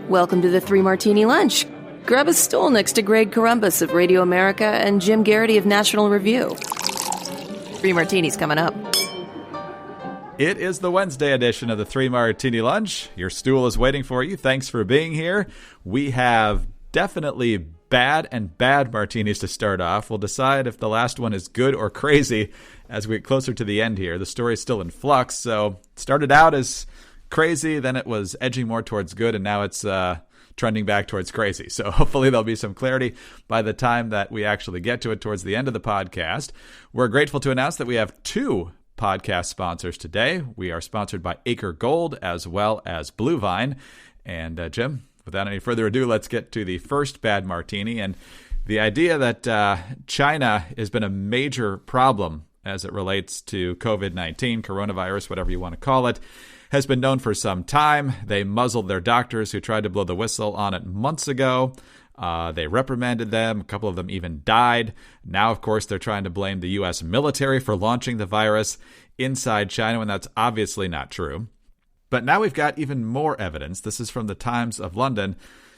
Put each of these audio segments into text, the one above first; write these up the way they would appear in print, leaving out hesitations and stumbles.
Welcome to the Three Martini Lunch. Grab a stool next to Greg Columbus of Radio America and Jim Garrity of National Review. Three Martinis coming up. It is the Wednesday edition of the Three Martini Lunch. Your stool is waiting for you. Thanks for being here. We have definitely bad and bad martinis to start off. We'll decide if the last one is good or crazy as we get closer to the end here. The story is still in flux, so it started out as crazy, then it was edging more towards good, and now it's trending back towards crazy. So hopefully there'll be some clarity by the time that we actually get to it towards the end of the podcast. We're grateful to announce that we have two podcast sponsors today. We are sponsored by Acre Gold as well as Blue Vine. And Jim, without any further ado, let's get to the first bad martini. And the idea that China has been a major problem as it relates to COVID-19, coronavirus, whatever you want to call it, has been known for some time. They muzzled their doctors who tried to blow the whistle on it months ago. They reprimanded them. A couple of them even died. Now, of course, they're trying to blame the U.S. military for launching the virus inside China, when that's obviously not true. But now we've got even more evidence. This is from the Times of London.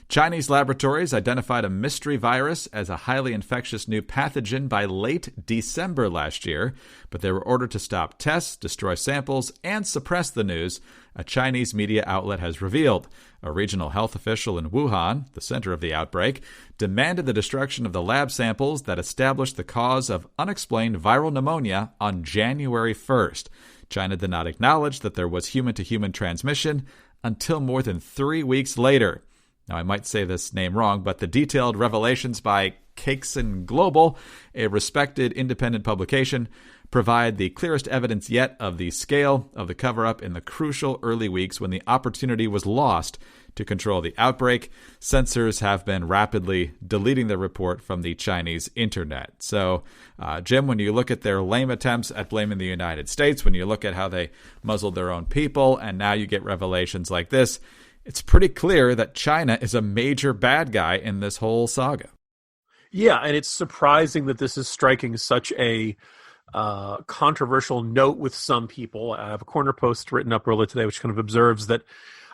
Chinese laboratories identified a mystery virus as a highly infectious new pathogen by late December last year, but they were ordered to stop tests, destroy samples, and suppress the news, a Chinese media outlet has revealed. A regional health official in Wuhan, the center of the outbreak, demanded the destruction of the lab samples that established the cause of unexplained viral pneumonia on January 1st. China did not acknowledge that there was human-to-human transmission until more than 3 weeks later. Now, I might say this name wrong, but the detailed revelations by Cakeson Global, a respected independent publication, provide the clearest evidence yet of the scale of the cover-up in the crucial early weeks when the opportunity was lost to control the outbreak. Censors have been rapidly deleting the report from the Chinese internet. So, Jim, when you look at their lame attempts at blaming the United States, when you look at how they muzzled their own people, and now you get revelations like this, it's pretty clear that China is a major bad guy in this whole saga. Yeah, and it's surprising that this is striking such a controversial note with some people. I have a corner post written up earlier today which kind of observes that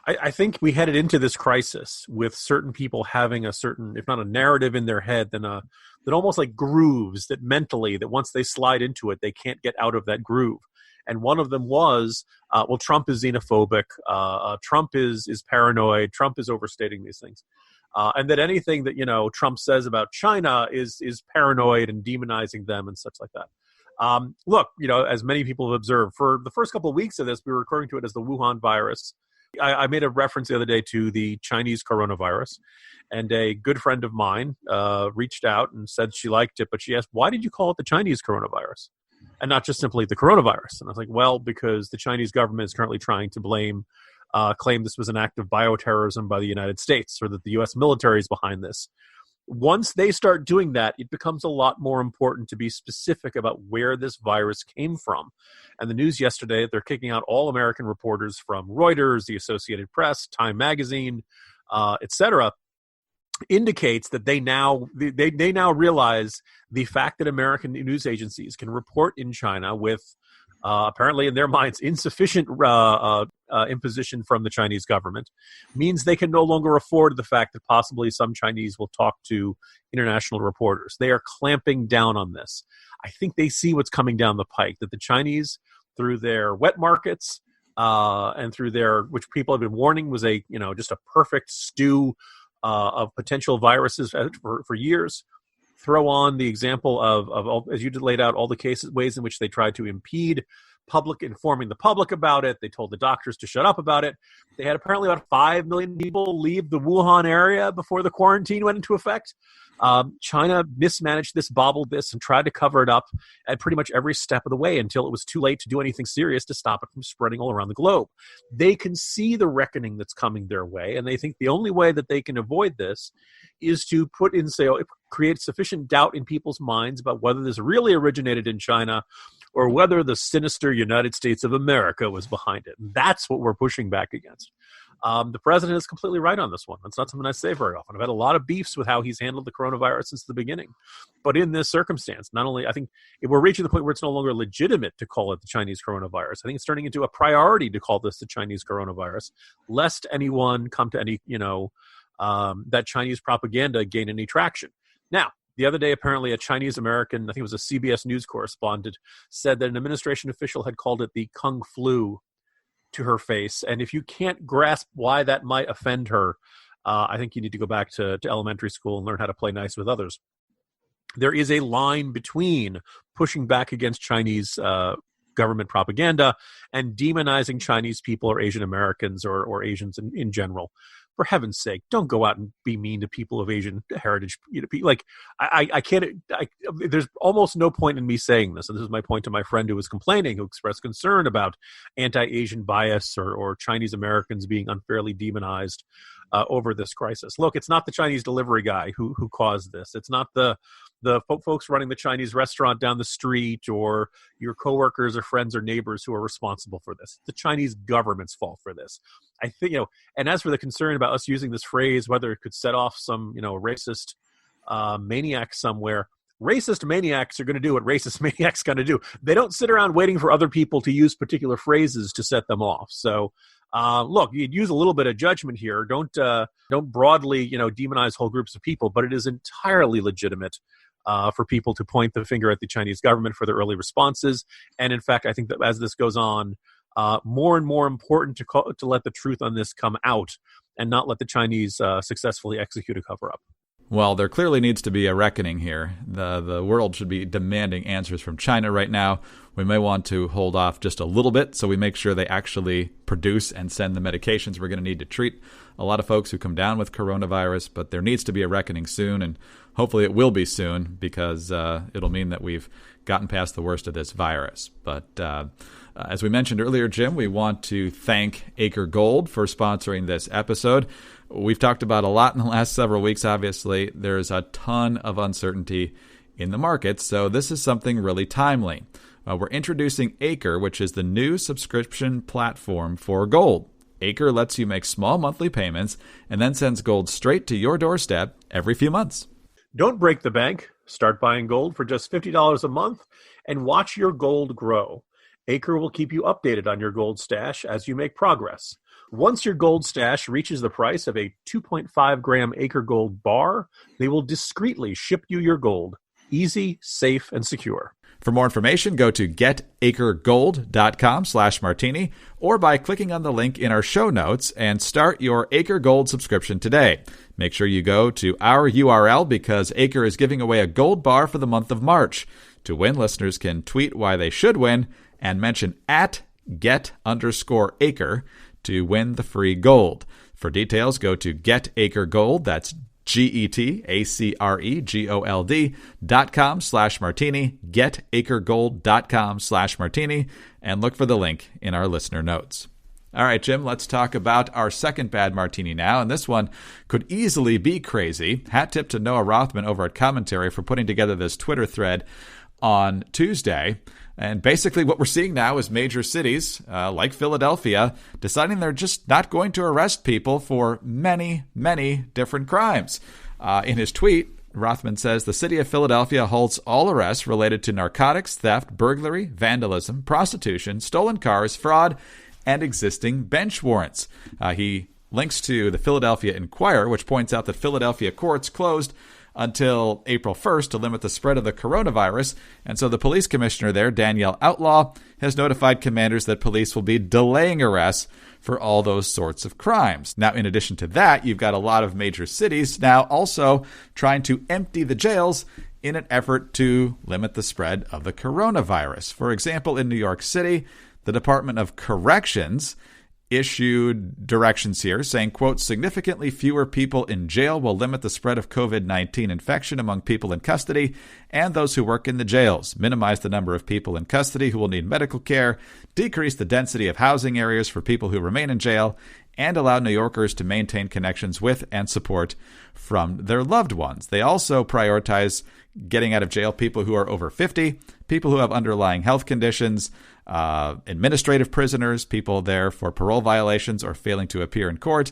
I think we headed into this crisis with certain people having a certain, if not a narrative in their head, then that almost like grooves that mentally, that once they slide into it, they can't get out of that groove. And one of them was, Trump is xenophobic, Trump is paranoid, Trump is overstating these things. And that anything that, Trump says about China is paranoid and demonizing them and such like that. Look, as many people have observed, for the first couple of weeks of this, we were referring to it as the Wuhan virus. I made a reference the other day to the Chinese coronavirus, and a good friend of mine reached out and said she liked it, but she asked, why did you call it the Chinese coronavirus and not just simply the coronavirus? And I was like, well, because the Chinese government is currently trying to claim this was an act of bioterrorism by the United States, or that the U.S. military is behind this. Once they start doing that, it becomes a lot more important to be specific about where this virus came from. And the news yesterday, they're kicking out all American reporters from Reuters, the Associated Press, Time Magazine, etc., indicates that they now realize the fact that American news agencies can report in China with apparently in their minds insufficient imposition from the Chinese government means they can no longer afford the fact that possibly some Chinese will talk to international reporters. They are clamping down on this. I think they see what's coming down the pike, that the Chinese, through their wet markets and through which people have been warning was just a perfect stew of potential viruses for years, throw on the example of as you laid out, all the ways in which they tried to impede informing the public about it. They told the doctors to shut up about it. They had apparently about 5 million people leave the Wuhan area before the quarantine went into effect. China mismanaged this, bobbled this, and tried to cover it up at pretty much every step of the way until it was too late to do anything serious to stop it from spreading all around the globe. They can see the reckoning that's coming their way, and they think the only way that they can avoid this is to create sufficient doubt in people's minds about whether this really originated in China or whether the sinister United States of America was behind it. And that's what we're pushing back against. The president is completely right on this one. That's not something I say very often. I've had a lot of beefs with how he's handled the coronavirus since the beginning. But in this circumstance, not only, I think we're reaching the point where it's no longer legitimate to call it the Chinese coronavirus. I think it's turning into a priority to call this the Chinese coronavirus, lest anyone come to any, that Chinese propaganda gain any traction. Now, the other day, apparently a Chinese American, I think it was a CBS News correspondent, said that an administration official had called it the Kung flu to her face. And if you can't grasp why that might offend her, I think you need to go back to elementary school and learn how to play nice with others. There is a line between pushing back against Chinese government propaganda and demonizing Chinese people or Asian Americans or Asians in general. For heaven's sake, don't go out and be mean to people of Asian heritage. I can't. There's almost no point in me saying this, and this is my point to my friend who was complaining, who expressed concern about anti-Asian bias or Chinese Americans being unfairly demonized over this crisis. Look, it's not the Chinese delivery guy who caused this. It's not the folks running the Chinese restaurant down the street or your coworkers or friends or neighbors who are responsible for this. It's the Chinese government's fault for this. I think, and as for the concern about us using this phrase, whether it could set off some, racist maniac somewhere, racist maniacs are going to do what racist maniacs going to do. They don't sit around waiting for other people to use particular phrases to set them off. So, look, you'd use a little bit of judgment here. Don't broadly, demonize whole groups of people, but it is entirely legitimate for people to point the finger at the Chinese government for their early responses. And in fact, I think that as this goes on, more and more important to let the truth on this come out and not let the Chinese successfully execute a cover-up. Well, there clearly needs to be a reckoning here. The world should be demanding answers from China right now. We may want to hold off just a little bit so we make sure they actually produce and send the medications we're going to need to treat a lot of folks who come down with coronavirus. But there needs to be a reckoning soon, and hopefully it will be soon because it'll mean that we've gotten past the worst of this virus. But as we mentioned earlier, Jim, we want to thank Acre Gold for sponsoring this episode. We've talked about a lot in the last several weeks, obviously. There's a ton of uncertainty in the markets, so this is something really timely. We're introducing Acre, which is the new subscription platform for gold. Acre lets you make small monthly payments and then sends gold straight to your doorstep every few months. Don't break the bank. Start buying gold for just $50 a month and watch your gold grow. Acre will keep you updated on your gold stash as you make progress. Once your gold stash reaches the price of a 2.5-gram Acre Gold bar, they will discreetly ship you your gold. Easy, safe, and secure. For more information, go to getacregold.com/martini or by clicking on the link in our show notes and start your Acre Gold subscription today. Make sure you go to our URL because Acre is giving away a gold bar for the month of March. To win, listeners can tweet why they should win and mention @get_Acre to win the free gold. For details, go to getacregold. That's getacregold.com/martini, getacregold.com/martini, and look for the link in our listener notes. All right, Jim, let's talk about our second bad martini now, and this one could easily be crazy. Hat tip to Noah Rothman over at Commentary for putting together this Twitter thread on Tuesday. And basically what we're seeing now is major cities like Philadelphia deciding they're just not going to arrest people for many, many different crimes. In his tweet, Rothman says the city of Philadelphia holds all arrests related to narcotics, theft, burglary, vandalism, prostitution, stolen cars, fraud, and existing bench warrants. He links to the Philadelphia Inquirer, which points out that Philadelphia courts closed until April 1st to limit the spread of the coronavirus. And so the police commissioner there, Danielle Outlaw, has notified commanders that police will be delaying arrests for all those sorts of crimes. Now, in addition to that, you've got a lot of major cities now also trying to empty the jails in an effort to limit the spread of the coronavirus. For example, in New York City, the Department of Corrections issued directions here saying, quote, significantly fewer people in jail will limit the spread of COVID-19 infection among people in custody and those who work in the jails, minimize the number of people in custody who will need medical care, decrease the density of housing areas for people who remain in jail, and allow New Yorkers to maintain connections with and support from their loved ones. They also prioritize getting out of jail people who are over 50, people who have underlying health conditions, administrative prisoners, people there for parole violations or failing to appear in court,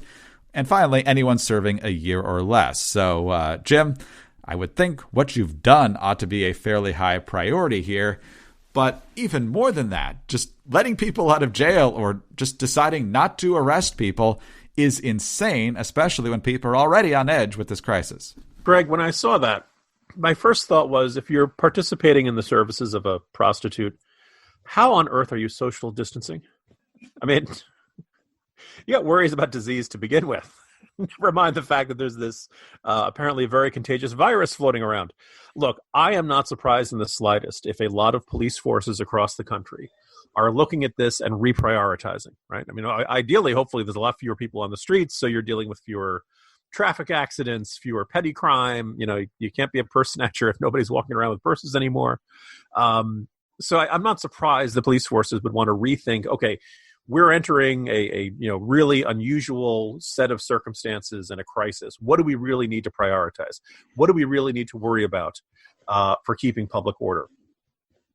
and finally, anyone serving a year or less. So, Jim, I would think what you've done ought to be a fairly high priority here. But even more than that, just letting people out of jail or just deciding not to arrest people is insane, especially when people are already on edge with this crisis. Greg, when I saw that, my first thought was, if you're participating in the services of a prostitute, how on earth are you social distancing? I mean, you got worries about disease to begin with. Never mind the fact that there's this apparently very contagious virus floating around. Look, I am not surprised in the slightest if a lot of police forces across the country are looking at this and reprioritizing, right? I mean, ideally, hopefully, there's a lot fewer people on the streets, so you're dealing with fewer traffic accidents, fewer petty crime. You know, you can't be a purse snatcher if nobody's walking around with purses anymore. So I'm not surprised the police forces would want to rethink, okay, we're entering a really unusual set of circumstances and a crisis. What do we really need to prioritize? What do we really need to worry about for keeping public order?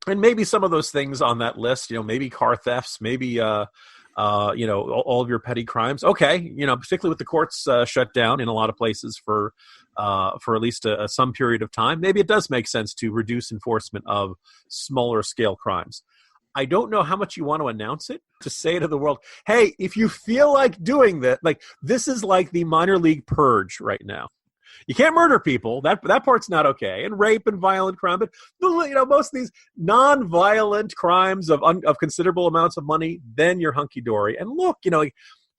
And maybe some of those things on that list, maybe car thefts, maybe all of your petty crimes. Okay, particularly with the courts shut down in a lot of places for at least some period of time, maybe it does make sense to reduce enforcement of smaller scale crimes. I don't know how much you want to announce it, to say to the world, hey, if you feel like doing that, like this is like the minor league purge right now. You can't murder people. That part's not okay. And rape and violent crime. But most of these non-violent crimes of considerable amounts of money, then you're hunky-dory. And look,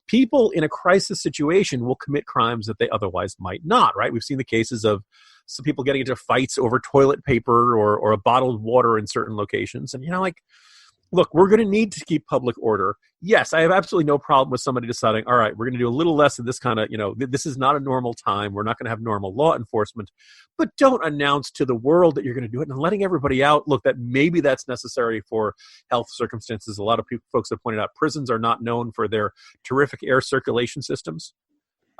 people in a crisis situation will commit crimes that they otherwise might not, right? We've seen the cases of some people getting into fights over toilet paper or a bottled water in certain locations. And, look, we're going to need to keep public order. Yes, I have absolutely no problem with somebody deciding, all right, we're going to do a little less of this kind of, this is not a normal time. We're not going to have normal law enforcement. But don't announce to the world that you're going to do it and letting everybody out, look, that maybe that's necessary for health circumstances. A lot of folks have pointed out prisons are not known for their terrific air circulation systems.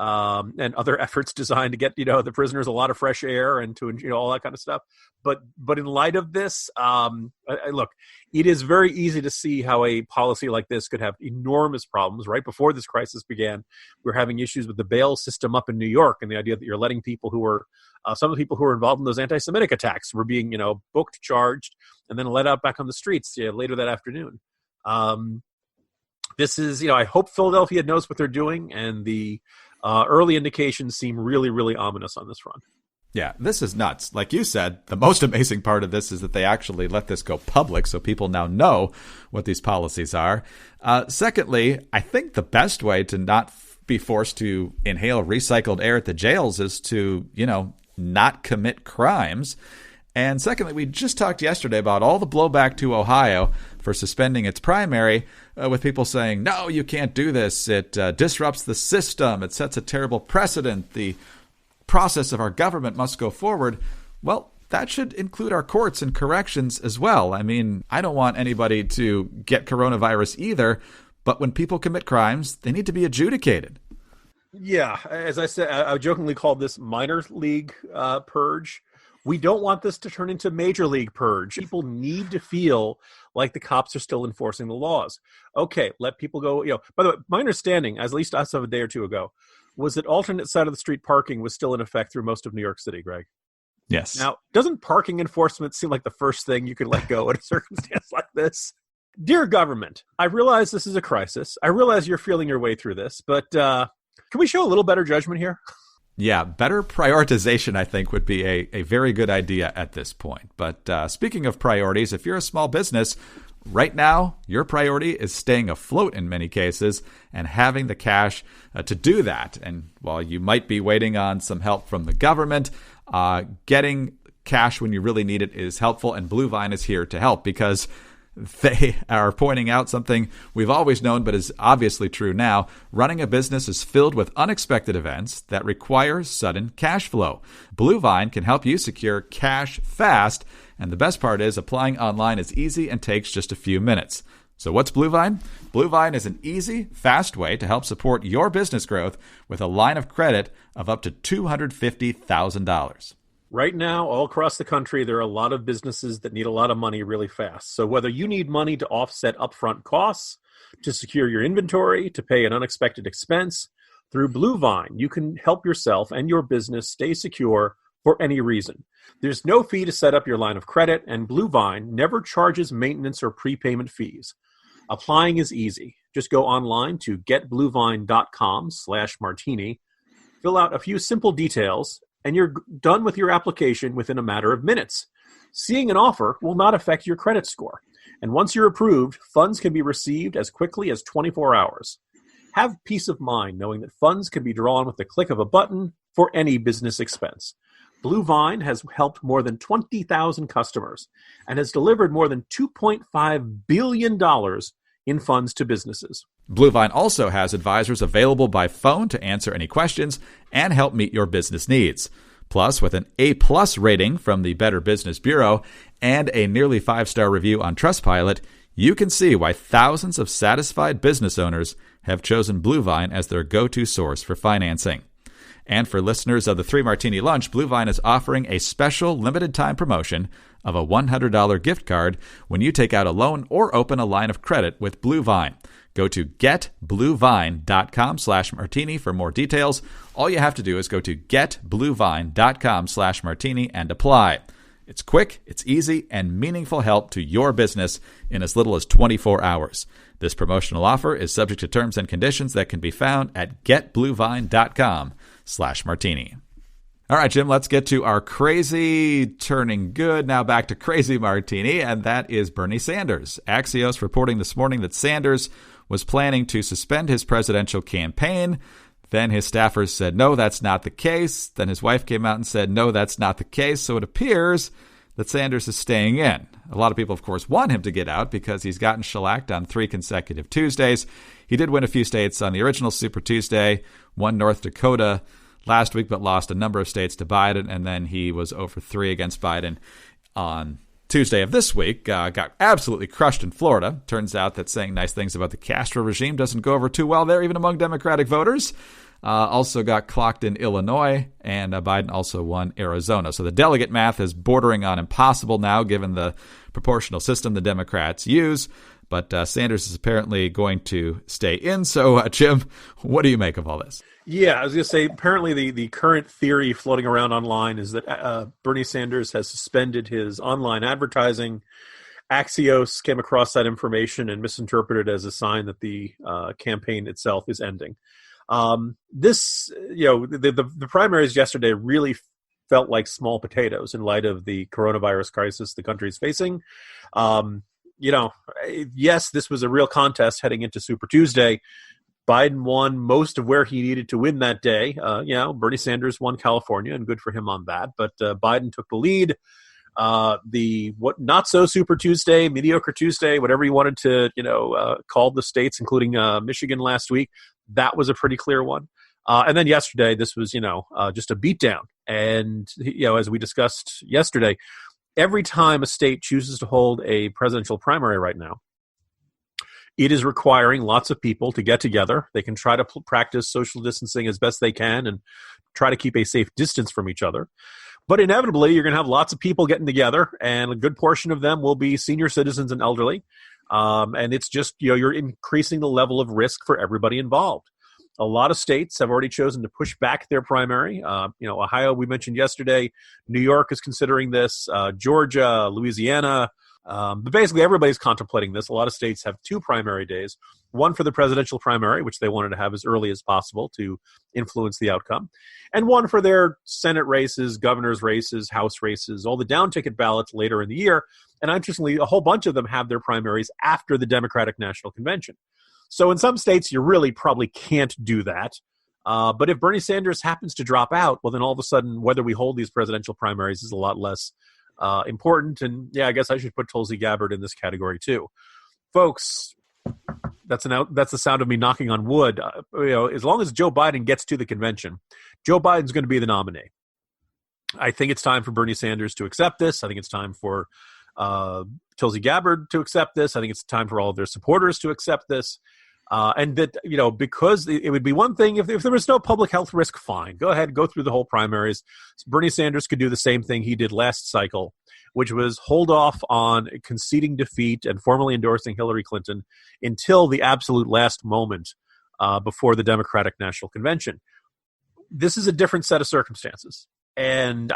And other efforts designed to get, the prisoners a lot of fresh air and to, all that kind of stuff. But in light of this, look, it is very easy to see how a policy like this could have enormous problems. Right before this crisis began, we were having issues with the bail system up in New York, and the idea that you're letting people who were, some of the people who were involved in those anti-Semitic attacks were being, booked, charged, and then let out back on the streets later that afternoon. This is, I hope Philadelphia knows what they're doing, and the early indications seem really, really ominous on this front. Yeah, this is nuts. Like you said, the most amazing part of this is that they actually let this go public, so people now know what these policies are. Secondly, I think the best way to not be forced to inhale recycled air at the jails is to, not commit crimes. And secondly, we just talked yesterday about all the blowback to Ohio for suspending its primary, with people saying, no, you can't do this. It disrupts the system. It sets a terrible precedent. The process of our government must go forward. Well, that should include our courts and corrections as well. I mean, I don't want anybody to get coronavirus either, but when people commit crimes, they need to be adjudicated. Yeah, as I said, I jokingly called this minor league purge. We don't want this to turn into major league purge. People need to feel like the cops are still enforcing the laws. Okay, let people go. By the way, my understanding, at least as of a day or two ago, was that alternate side of the street parking was still in effect through most of New York City, Greg. Yes. Now, doesn't parking enforcement seem like the first thing you could let go in a circumstance like this? Dear government, I realize this is a crisis. I realize you're feeling your way through this, but can we show a little better judgment here? Yeah, better prioritization, I think, would be a very good idea at this point. But speaking of priorities, if you're a small business, right now, your priority is staying afloat in many cases and having the cash to do that. And while you might be waiting on some help from the government, getting cash when you really need it is helpful. And Blue Vine is here to help because they are pointing out something we've always known, but is obviously true now. Running a business is filled with unexpected events that require sudden cash flow. Blue Vine can help you secure cash fast, and the best part is applying online is easy and takes just a few minutes. So what's Blue Vine? Blue Vine is an easy, fast way to help support your business growth with a line of credit of up to $250,000. Right now, all across the country, there are a lot of businesses that need a lot of money really fast. So whether you need money to offset upfront costs, to secure your inventory, to pay an unexpected expense, through Bluevine, you can help yourself and your business stay secure for any reason. There's no fee to set up your line of credit, and Bluevine never charges maintenance or prepayment fees. Applying is easy. Just go online to getbluevine.com/martini, fill out a few simple details, and you're done with your application within a matter of minutes. Seeing an offer will not affect your credit score. And once you're approved, funds can be received as quickly as 24 hours. Have peace of mind knowing that funds can be drawn with the click of a button for any business expense. Bluevine has helped more than 20,000 customers and has delivered more than $2.5 billion in funds to businesses. Bluevine also has advisors available by phone to answer any questions and help meet your business needs. Plus, with an A+ rating from the Better Business Bureau and a nearly 5-star review on Trustpilot, you can see why thousands of satisfied business owners have chosen Bluevine as their go-to source for financing. And for listeners of the Three Martini Lunch, Bluevine is offering a special limited-time promotion of a $100 gift card when you take out a loan or open a line of credit with Bluevine. Go to getbluevine.com/martini for more details. All you have to do is go to getbluevine.com/martini and apply. It's quick, it's easy, and meaningful help to your business in as little as 24 hours. This promotional offer is subject to terms and conditions that can be found at getbluevine.com/martini. All right, Jim, let's get to our crazy turning good. Now back to crazy martini, and that is Bernie Sanders. Axios reporting this morning that Sanders was planning to suspend his presidential campaign. Then his staffers said, no, that's not the case. Then his wife came out and said, no, that's not the case. So it appears that Sanders is staying in. A lot of people, of course, want him to get out because he's gotten shellacked on 3 consecutive Tuesdays. He did win a few states on the original Super Tuesday, won North Dakota last week, but lost a number of states to Biden. And then he was 0-3 against Biden on Tuesday of this week. Got absolutely crushed in Florida. Turns out that saying nice things about the Castro regime doesn't go over too well there, even among Democratic voters. Also got clocked in Illinois, and Biden also won Arizona. So the delegate math is bordering on impossible now, given the proportional system the Democrats use. But Sanders is apparently going to stay in. So, Jim, what do you make of all this? Yeah, I was going to say, apparently the current theory floating around online is that Bernie Sanders has suspended his online advertising. Axios came across that information and misinterpreted it as a sign that the campaign itself is ending. The primaries yesterday really felt like small potatoes in light of the coronavirus crisis the country is facing. Yes, this was a real contest heading into Super Tuesday. Biden won most of where he needed to win that day. Bernie Sanders won California, and good for him on that. But Biden took the lead. The not so Super Tuesday, mediocre Tuesday, whatever you wanted to call the states, including Michigan last week, that was a pretty clear one. And then yesterday, this was just a beatdown. And as we discussed yesterday, every time a state chooses to hold a presidential primary right now, it is requiring lots of people to get together. They can try to practice social distancing as best they can and try to keep a safe distance from each other. But inevitably, you're going to have lots of people getting together, and a good portion of them will be senior citizens and elderly. And it's just, you're increasing the level of risk for everybody involved. A lot of states have already chosen to push back their primary. Ohio, we mentioned yesterday. New York is considering this. Georgia, Louisiana. But basically, everybody's contemplating this. A lot of states have 2 primary days, one for the presidential primary, which they wanted to have as early as possible to influence the outcome, and one for their Senate races, governor's races, House races, all the down-ticket ballots later in the year. And interestingly, a whole bunch of them have their primaries after the Democratic National Convention. So in some states, you really probably can't do that. But if Bernie Sanders happens to drop out, well, then all of a sudden, whether we hold these presidential primaries is a lot less important. And I guess I should put Tulsi Gabbard in this category too. Folks, that's the sound of me knocking on wood. As long as Joe Biden gets to the convention, Joe Biden's going to be the nominee. I think it's time for Bernie Sanders to accept this. I think it's time for Tulsi Gabbard to accept this. I think it's time for all of their supporters to accept this. And that, because it would be one thing if there was no public health risk, fine. Go ahead, go through the whole primaries. Bernie Sanders could do the same thing he did last cycle, which was hold off on conceding defeat and formally endorsing Hillary Clinton until the absolute last moment before the Democratic National Convention. This is a different set of circumstances. And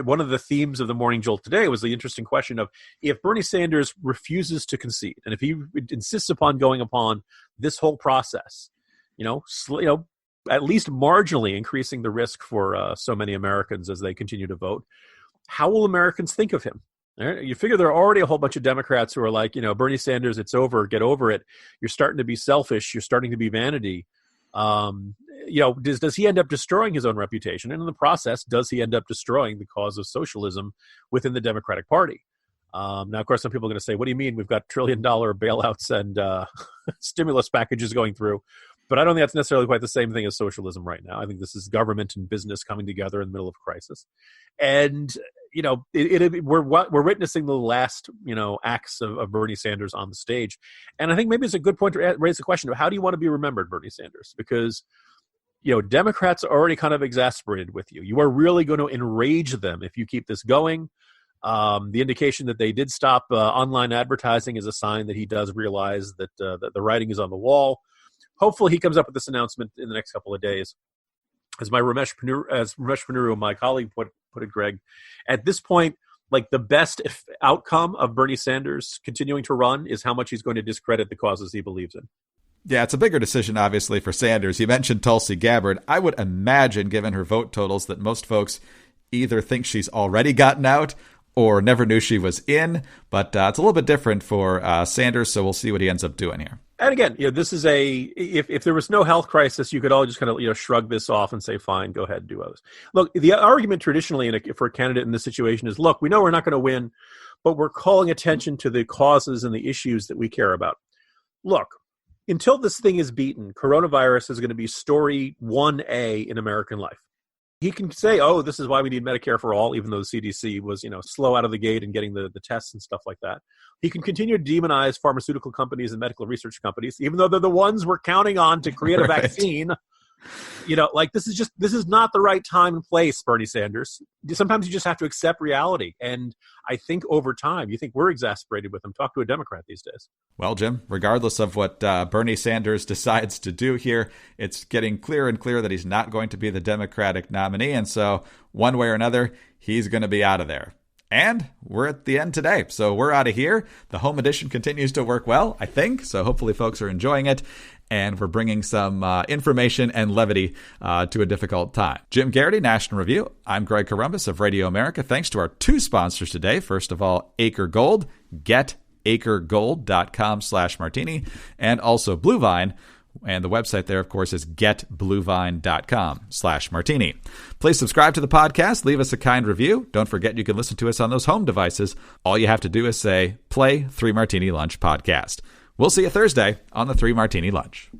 one of the themes of the Morning Jolt today was the interesting question of if Bernie Sanders refuses to concede, and if he insists upon going upon this whole process, at least marginally increasing the risk for so many Americans as they continue to vote, how will Americans think of him? Right? You figure there are already a whole bunch of Democrats who are like, Bernie Sanders, it's over, get over it. You're starting to be selfish. You're starting to be vanity. Does he end up destroying his own reputation? And in the process, does he end up destroying the cause of socialism within the Democratic Party? Now, of course, some people are going to say, what do you mean? We've got $1 trillion bailouts and stimulus packages going through. But I don't think that's necessarily quite the same thing as socialism right now. I think this is government and business coming together in the middle of a crisis. And, we're witnessing the last, acts of Bernie Sanders on the stage. And I think maybe it's a good point to raise the question of how do you want to be remembered, Bernie Sanders? Because, Democrats are already kind of exasperated with you. You are really going to enrage them if you keep this going. The indication that they did stop online advertising is a sign that he does realize that the writing is on the wall. Hopefully he comes up with this announcement in the next couple of days. As Ramesh Pannuru, my colleague, put it, Greg, at this point, like the best outcome of Bernie Sanders continuing to run is how much he's going to discredit the causes he believes in. Yeah, it's a bigger decision, obviously, for Sanders. You mentioned Tulsi Gabbard. I would imagine, given her vote totals, that most folks either think she's already gotten out or never knew she was in. But it's a little bit different for Sanders, so we'll see what he ends up doing here. And again, this is if there was no health crisis, you could all just kind of shrug this off and say, fine, go ahead and do others. Look, the argument traditionally for a candidate in this situation is, look, we know we're not going to win, but we're calling attention to the causes and the issues that we care about. Look, until this thing is beaten, coronavirus is going to be story 1A in American life. He can say, oh, this is why we need Medicare for all, even though the CDC was, slow out of the gate in getting the tests and stuff like that. He can continue to demonize pharmaceutical companies and medical research companies, even though they're the ones we're counting on to create a vaccine. This is not the right time and place, Bernie Sanders. Sometimes you just have to accept reality. And I think over time, you think we're exasperated with him. Talk to a Democrat these days. Well, Jim, regardless of what Bernie Sanders decides to do here, it's getting clearer and clearer that he's not going to be the Democratic nominee. And so one way or another, he's going to be out of there. And we're at the end today. So we're out of here. The home edition continues to work well, I think. So hopefully folks are enjoying it. And we're bringing some information and levity to a difficult time. Jim Garrity, National Review. I'm Greg Corombos of Radio America. Thanks to our two sponsors today. First of all, Acre Gold. Get acregold.com/martini. And also Blue Vine. And the website there, of course, is getbluevine.com/martini. Please subscribe to the podcast. Leave us a kind review. Don't forget you can listen to us on those home devices. All you have to do is say, play Three Martini Lunch podcast. We'll see you Thursday on the Three Martini Lunch.